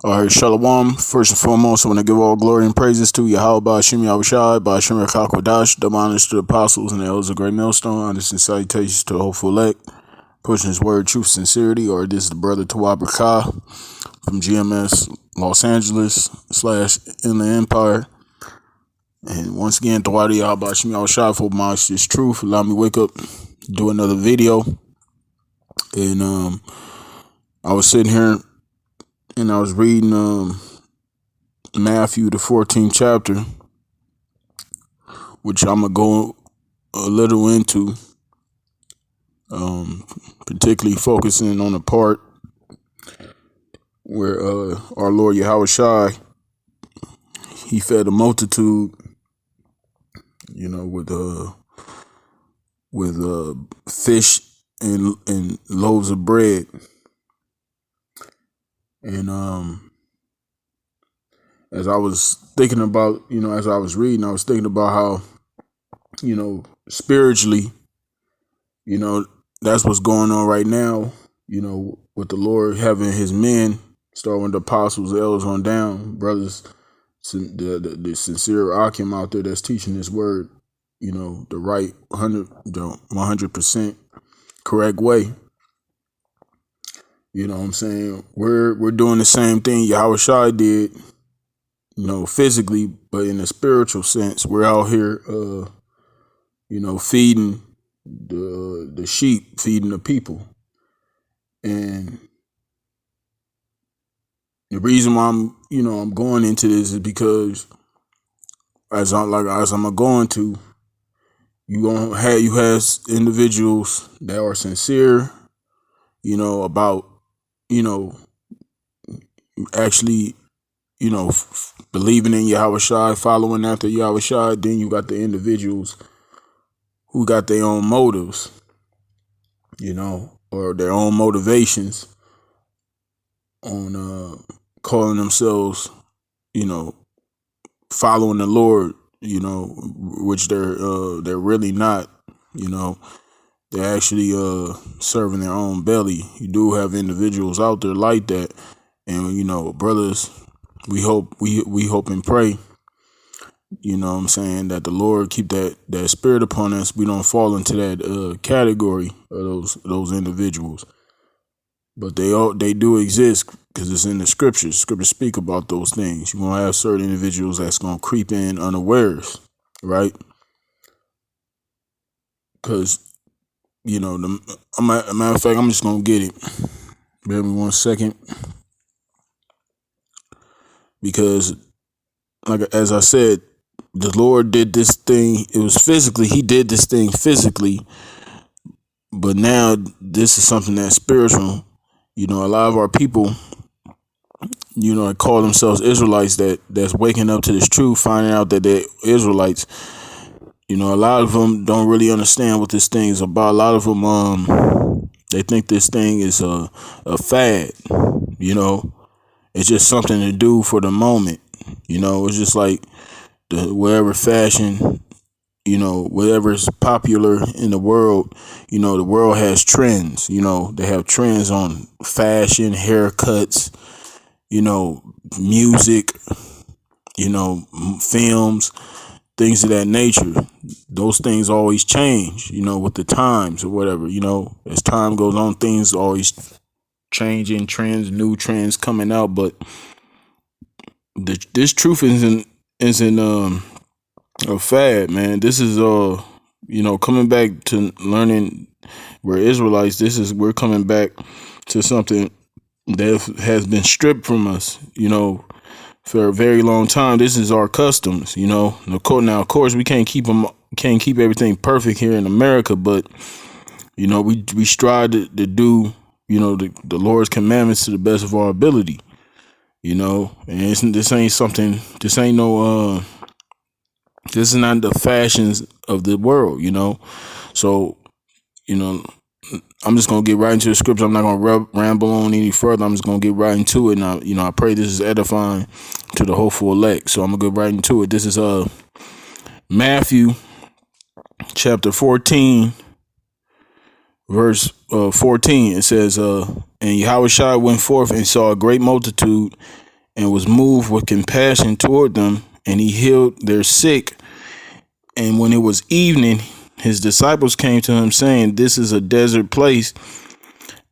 All right, Shalom. First and foremost, I want to give all glory and praises to Yahawashi, Rawchaa Qadash, double honors to the apostles and the elders of Great Millstone, honors and salutations to the hopeful elect, pushing his word, truth, sincerity, or this is the brother Tawabra from GMS Los Angeles / Inland Empire. And once again, Tawadi Yahawashi, Rawchaa for my this truth. Allow me to wake up, do another video. And I was sitting here and I was reading Matthew the 14th chapter, which I'm gonna go a little into, particularly focusing on the part where our Lord Yahawashi, he fed a multitude, with fish and loaves of bread. And as I was thinking about, as I was reading, I was thinking about how, spiritually, that's what's going on right now, with the Lord having his men, starting with the apostles, the elders on down, brothers, the sincere Akim out there that's teaching this word, the right 100% correct way. You know what I'm saying? We're doing the same thing Yahawashi did, physically, but in a spiritual sense. We're out here, feeding the sheep, feeding the people. And the reason why I'm going into this is because as I'm going to, you have individuals that are sincere, about actually, believing in Yahawashi, following after Yahawashi. Then you got the individuals who got their own motives, or their own motivations on calling themselves, following the Lord, which they're really not, they're actually serving their own belly. You do have individuals out there like that, and brothers, we hope and pray, what I'm saying, that the Lord keep that spirit upon us. We don't fall into that category of those individuals, but they do exist because it's in the scriptures. Scriptures speak about those things. You're gonna have certain individuals that's gonna creep in unawares, right? Because a matter of fact, I'm just gonna get it. Bear me 1 second, because, as I said, the Lord did this thing. It was physically. He did this thing physically, but now this is something that's spiritual. A lot of our people, that call themselves Israelites, that's waking up to this truth, finding out that they're Israelites. A lot of them don't really understand what this thing is about. A lot of them, they think this thing is a fad. It's just something to do for the moment. It's just like whatever fashion, whatever is popular in the world. The world has trends. They have trends on fashion, haircuts, music, films, things of that nature. Those things always change, with the times or whatever. As time goes on, things always changing, trends, new trends coming out. But this truth isn't a fad, man. This is coming back to learning we're Israelites. We're coming back to something that has been stripped from us, for a very long time. This is our customs, Now, of course, we can't keep everything perfect here in America, but we strive to do the Lord's commandments to the best of our ability, and this is not the fashions of the world, so I'm just going to get right into the scripture. I'm not going to ramble on any further. I'm just going to get right into it. Now, I pray this is edifying to the hopeful elect. So I'm going to get right into it. This is Matthew chapter 14, verse 14. It says, And Yahawashi went forth and saw a great multitude and was moved with compassion toward them, and he healed their sick. And when it was evening, his disciples came to him, saying, "This is a desert place,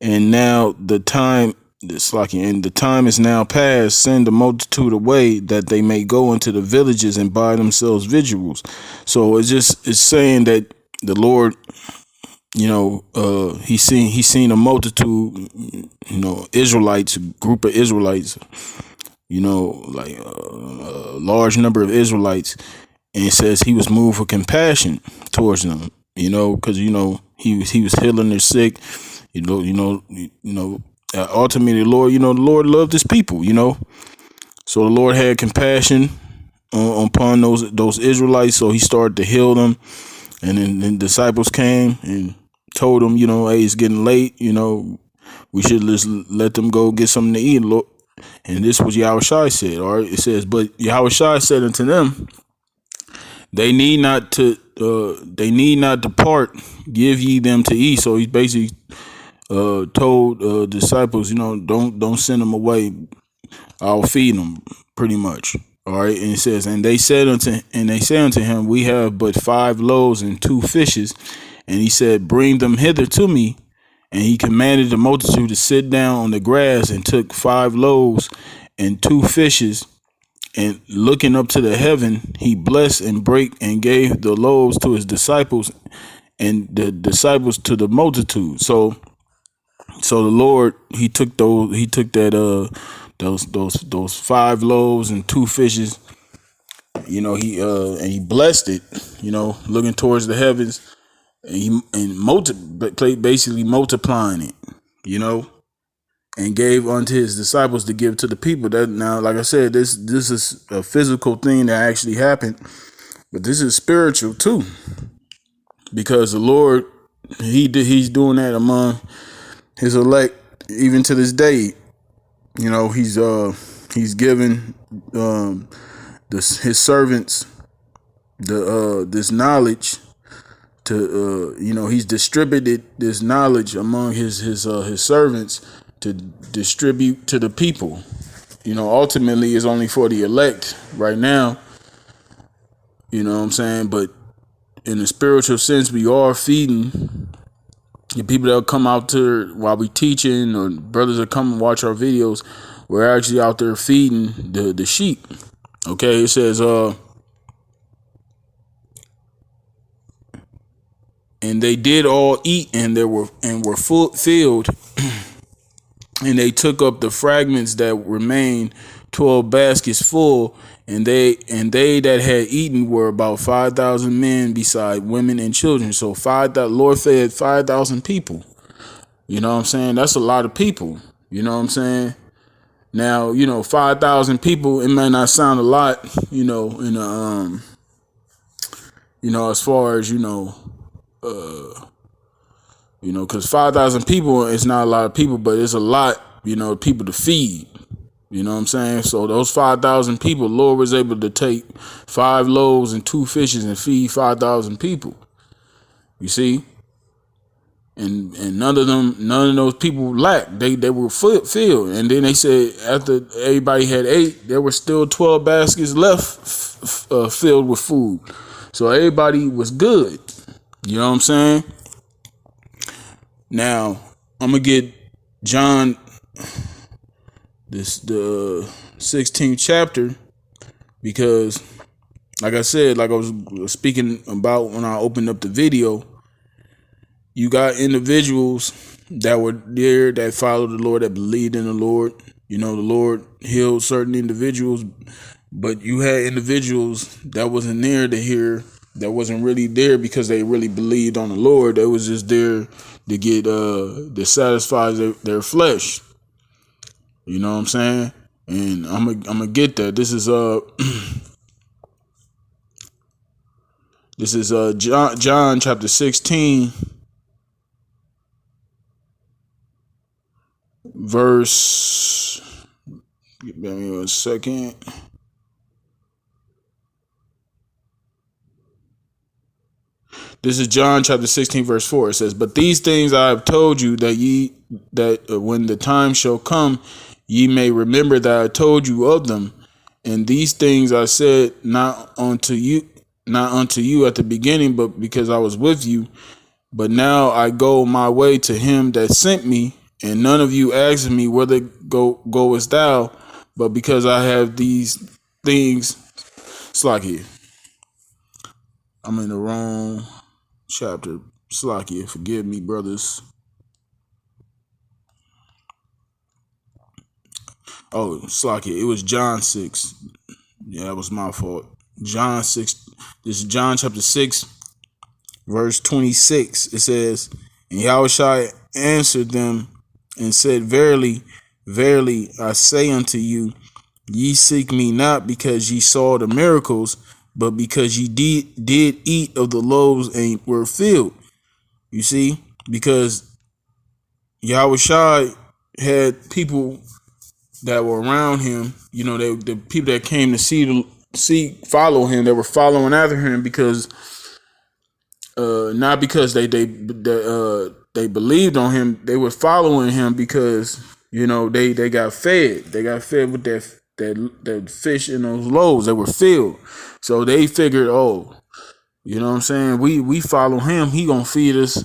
and now the time the time is now past. Send the multitude away, that they may go into the villages and buy themselves victuals." So it's saying that the Lord, he seen a multitude, Israelites, a group of Israelites, like a large number of Israelites, and it says he was moved with compassion towards them, because he was healing their sick, ultimately the Lord loved his people, so the Lord had compassion upon those Israelites, so he started to heal them, and then the disciples came and told them, hey, it's getting late, we should just let them go get something to eat, Lord. And this was Yahawashi said, all right. It says, but Yahawashi said unto them, they need not depart, give ye them to eat. So he basically told disciples, don't send them away. I'll feed them, pretty much. All right. And it says, and they said unto him, we have but 5 loaves and 2 fishes. And he said, bring them hither to me. And he commanded the multitude to sit down on the grass, and took 5 loaves and 2 fishes. And looking up to the heaven, he blessed and brake and gave the loaves to his disciples, and the disciples to the multitude. So the Lord, he took those 5 loaves and 2 fishes, and he blessed it, looking towards the heavens, and basically multiplying it, and gave unto his disciples to give to the people. That now, like I said, this is a physical thing that actually happened, but this is spiritual too, because the Lord, he's doing that among his elect even to this day. He's given his servants this knowledge to he's distributed this knowledge among his servants to distribute to the people. Ultimately it's only for the elect right now. You know what I'm saying? But in a spiritual sense, we are feeding the people that'll come out there while we teaching, or brothers that come and watch our videos. We're actually out there feeding the sheep. Okay, it says and they did all eat, and were filled, and they took up the fragments that remained, 12 baskets full, and they that had eaten were about 5,000 men, beside women and children. So the Lord fed 5,000 people. You know what I'm saying? That's a lot of people. You know what I'm saying? Now, 5,000 people, it may not sound a lot, in a, as far as, because 5,000 people is not a lot of people, but it's a lot, people to feed. You know what I'm saying? So those 5,000 people, Lord was able to take 5 loaves and 2 fishes and feed 5,000 people. You see? And none of those people lacked. They were filled. And then they said after everybody had ate, there were still 12 baskets left filled with food. So everybody was good. You know what I'm saying? Now, I'm going to get John, the 16th chapter, because like I said, like I was speaking about when I opened up the video, you got individuals that were there that followed the Lord, that believed in the Lord. The Lord healed certain individuals, but you had individuals that wasn't there to hear, that wasn't really there because they really believed on the Lord. They was just there to get to satisfy their flesh. You know what I'm saying? And I'm gonna get that. This is John chapter 16, verse, give me a second. This is John chapter 16, verse 4. It says, "But these things I have told you, that when the time shall come, ye may remember that I told you of them. And these things I said not unto you at the beginning, but because I was with you. But now I go my way to him that sent me, and none of you asked me, whither goest thou? But because I have these things," Slakia. I'm in the wrong chapter. Slakia, forgive me, brothers. Oh, Slakia, it was John 6. Yeah, that was my fault. John 6. This is John chapter 6, verse 26. It says, "And Yahawashi answered them and said, Verily, verily, I say unto you, ye seek me not because ye saw the miracles, but because ye did eat of the loaves and were filled." You see, because Yahawashi had people that were around him, the people that came to follow him, that were following after him because not because they believed on him. They were following him because they got fed. They got fed with that fish in those loaves that were filled. So they figured, oh, you know what I'm saying? We follow him. He gonna feed us.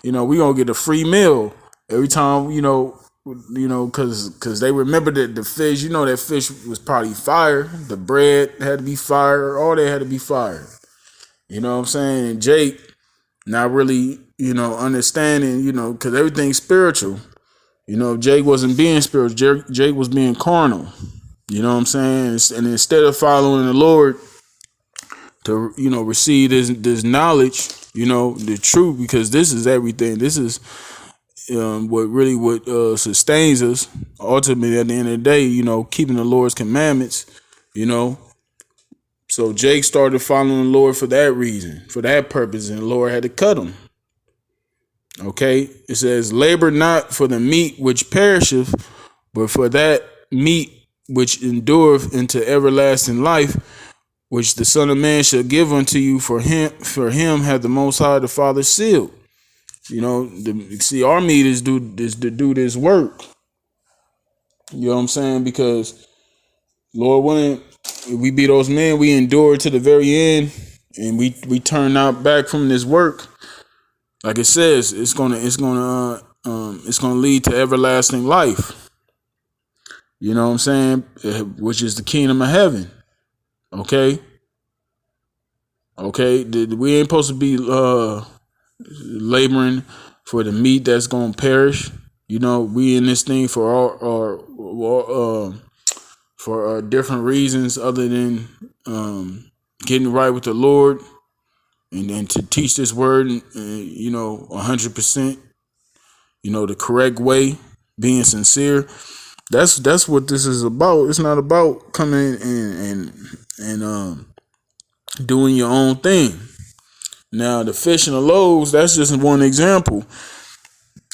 We gonna get a free meal every time. Because they remember that the fish. That fish was probably fire. The bread had to be fire. All that had to be fire. You know what I'm saying? And Jake not really, understanding, because everything's spiritual. Jake wasn't being spiritual. Jake was being carnal. You know what I'm saying? And instead of following the Lord to, receive this knowledge, the truth, because this is everything. This is what sustains us. Ultimately, at the end of the day, keeping the Lord's commandments, So Jake started following the Lord for that reason, for that purpose, and the Lord had to cut him. Okay, it says, "Labor not for the meat which perisheth, but for that meat which endureth into everlasting life, which the Son of Man shall give unto you. For him hath the Most High the Father sealed." See, our meat is to do this work. You know what I'm saying? Because Lord willing, if we be those men, we endure to the very end, and we turn out back from this work. Like it says, it's gonna lead to everlasting life. You know what I'm saying? Which is the kingdom of heaven. Okay. We ain't supposed to be laboring for the meat that's gonna perish. We in this thing for different reasons other than getting right with the Lord and to teach this word, 100%, the correct way, being sincere. That's what this is about. It's not about coming in and doing your own thing. Now, the fish and the loaves, that's just one example.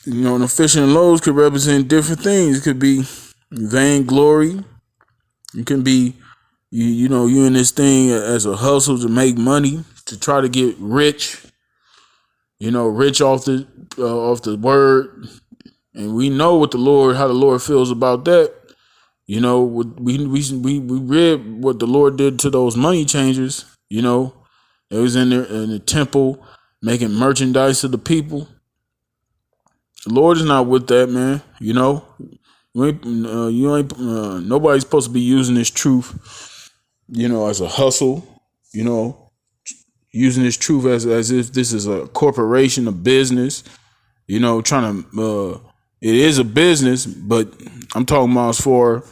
The fish and the loaves could represent different things. It could be vainglory. It can be, you in this thing as a hustle to make money, to try to get rich. Rich off the word, and we know how the Lord feels about that. We read what the Lord did to those money changers. They was in there in the temple making merchandise of the people. The Lord is not with that, man. Nobody's supposed to be using this truth, as a hustle. Using this truth as if this is a corporation, a business. Trying to. It is a business, but I'm talking about as far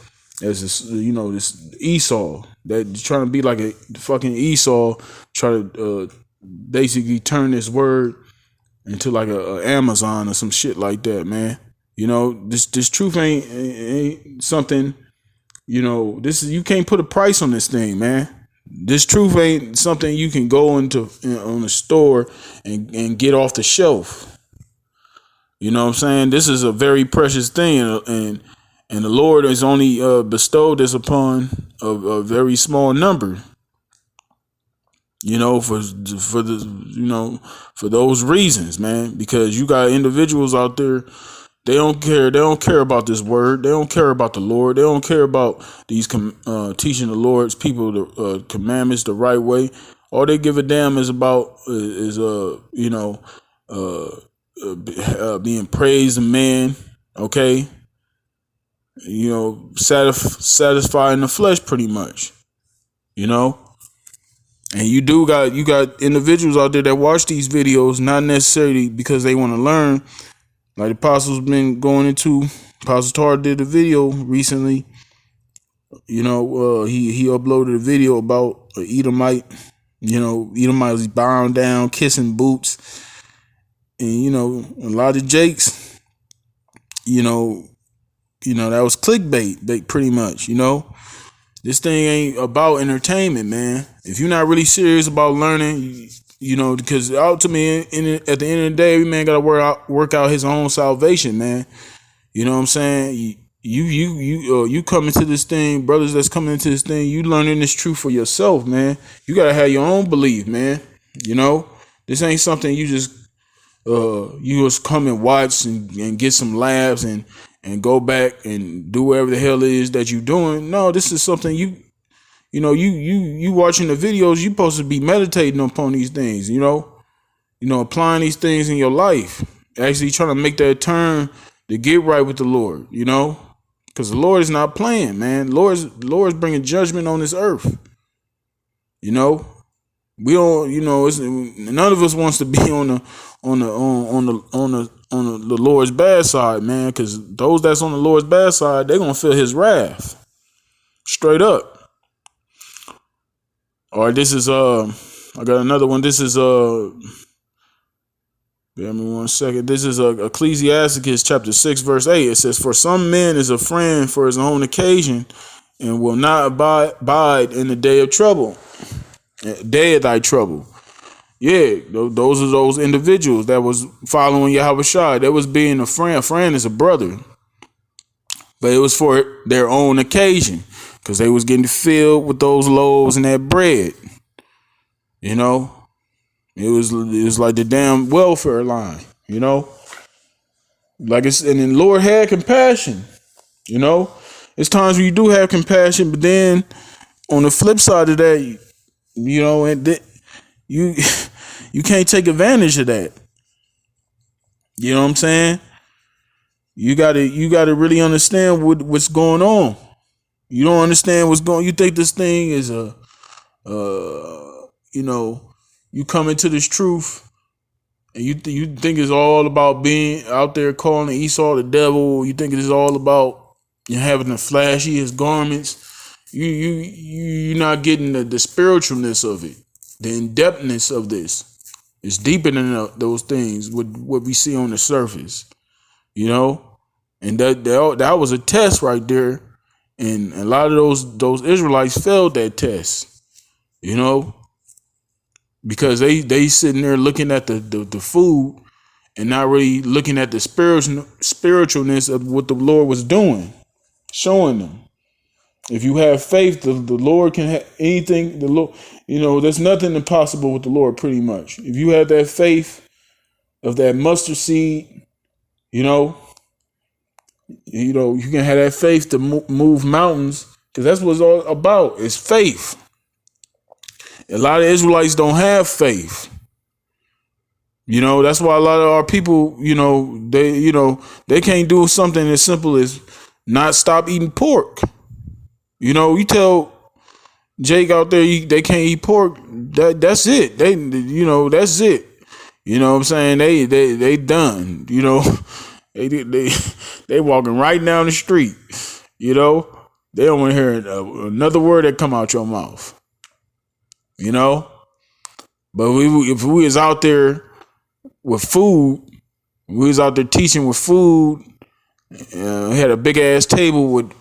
as this, this Esau that trying to be like a fucking Esau, try to basically turn this word into like a Amazon or some shit like that, man. This truth ain't something. This is, you can't put a price on this thing, man. This truth ain't something you can go into on the store and get off the shelf. You know what I'm saying? This is a very precious thing, and the Lord has only bestowed this upon a very small number. You know, for the for those reasons, man. Because you got individuals out there, they don't care. They don't care about this word. They don't care about the Lord. They don't care about these teaching the Lord's people the commandments the right way. All they give a damn is about is being praised a man. Okay, satisfying the flesh pretty much. You know. And you got individuals out there that watch these videos not necessarily because they want to learn. Like the apostle's been going into. Apostle Tar did a video recently. He uploaded a video about an Edomite. Edomite was bowing down, kissing boots, and a lot of Jakes. That was clickbait, pretty much. This thing ain't about entertainment, man. If you're not really serious about learning, because ultimately, at the end of the day, every man got to work out his own salvation, man. You know what I'm saying? You come into this thing, brothers that's coming into this thing, you learning this truth for yourself, man. You got to have your own belief, man. This ain't something you just come and watch and get some laughs and go back and do whatever the hell it is that you're doing. No, this is something you watching the videos, you supposed to be meditating upon these things, applying these things in your life, actually trying to make that turn to get right with the Lord, because the Lord is not playing, man. The Lord's bringing judgment on this earth. We don't, none of us wants to be on the Lord's bad side, man, because those that's on the Lord's bad side, they're gonna feel his wrath. Straight up. All right, this is I got another one. This is bear me 1 second. This is Ecclesiasticus chapter 6, verse 8. It says, "For some man is a friend for his own occasion, and will not abide in the day of trouble. Day of thy trouble." Yeah, those are those individuals that was following Yahawashi. That was being a friend. A friend is a brother. But it was for their own occasion. Because they was getting filled with those loaves and that bread. It was like the damn welfare line, Like and then the Lord had compassion, It's times when you do have compassion, but then on the flip side of that, you can't take advantage of that. You know what I'm saying? You gotta really understand what's going on. You don't understand what's going. You think this thing is you come into this truth, and you think it's all about being out there calling Esau the devil. You think it is all about having the flashiest garments. You're not getting the spiritualness of it, the in-depthness of this. It's deeper than those things. What we see on the surface, and that was a test right there. And a lot of those Israelites failed that test, because they sitting there looking at the food and not really looking at the spiritualness of what the Lord was doing, showing them. If you have faith, the Lord can have anything. The Lord, there's nothing impossible with the Lord. Pretty much, if you have that faith of that mustard seed, you can have that faith to move mountains, because that's what it's all about. It's faith. A lot of Israelites don't have faith. That's why a lot of our people, they can't do something as simple as not stop eating pork. You tell Jake out there they can't eat pork. That's it. That's it. You know what I'm saying? They done. They walking right down the street. They don't want to hear another word that come out your mouth. But if we was out there with food, we was out there teaching with food. We had a big ass table with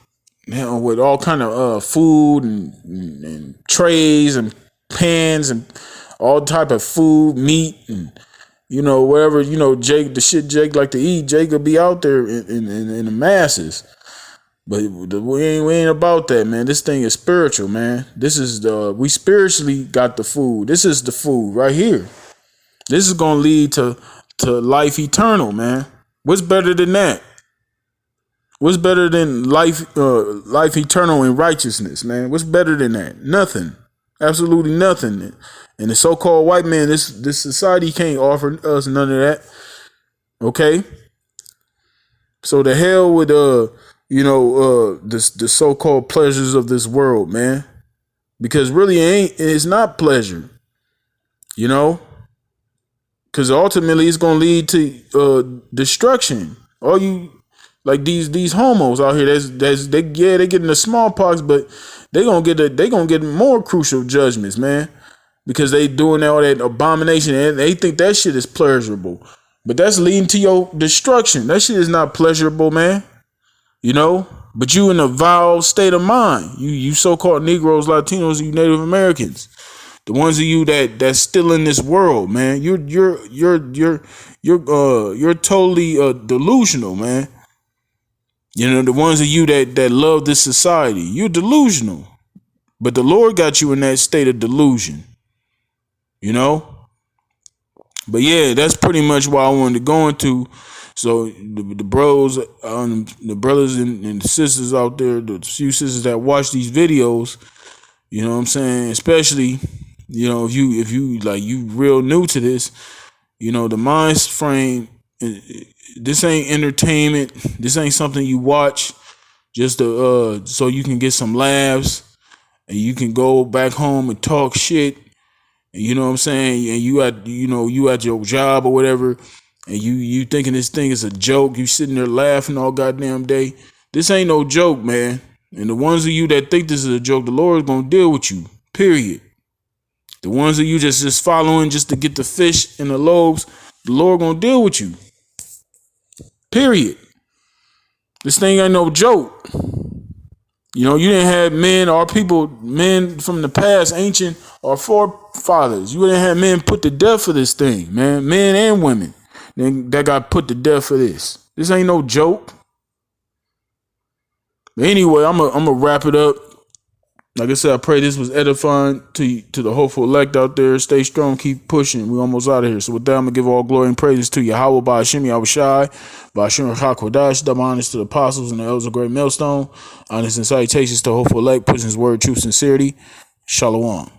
all kind of food and trays and pans and all type of food, meat and whatever, Jake like to eat, Jake will be out there in the masses. But we ain't about that, man. This thing is spiritual, man. This is we spiritually got the food. This is the food right here. This is gonna lead to life eternal, man. What's better than that? What's better than life eternal in righteousness, man? What's better than that? Nothing. Absolutely nothing. And the so-called white man, this society can't offer us none of that. Okay? So the hell with the so-called pleasures of this world, man. Because really it's not pleasure. You know? Because ultimately it's gonna lead to destruction. All you like these homos out here, they getting the smallpox, but they gonna get more crucial judgments, man, because they doing all that abomination and they think that shit is pleasurable, but that's leading to your destruction. That shit is not pleasurable, man. You know, but you in a vile state of mind. You so-called Negroes, Latinos, you Native Americans, the ones of you that's still in this world, man. You're totally delusional, man. You know, the ones of you that love this society, you're delusional. But the Lord got you in that state of delusion. You know? But yeah, that's pretty much what I wanted to go into. So the brothers and the sisters out there, the few sisters that watch these videos, you know what I'm saying? Especially, you know, if you like you real new to this, you know, the mind frame, this ain't entertainment. This ain't something you watch just to, so you can get some laughs and you can go back home and talk shit. And you know what I'm saying? And you at your job or whatever, and you thinking this thing is a joke. You sitting there laughing all goddamn day. This ain't no joke, man. And the ones of you that think this is a joke, the Lord is gonna deal with you. Period. The ones of you just following just to get the fish and the loaves, the Lord gonna deal with you. Period. This thing ain't no joke. You know, you didn't have men from the past, ancient or forefathers. You didn't have men put to death for this thing, man. Men and women that got put to death for this. This ain't no joke. But anyway, I'm gonna wrap it up. Like I said, I pray this was edifying to the hopeful elect out there. Stay strong, keep pushing. We're almost out of here. So with that, I'm going to give all glory and praises to YAHAWAH, by Hashem, Yahawashi, by Hashem, Rawchaa Qadash, double honors to the apostles and the elders of great millstone. Honors and salutations to hopeful elect, pushing his word, truth, sincerity. Shalom.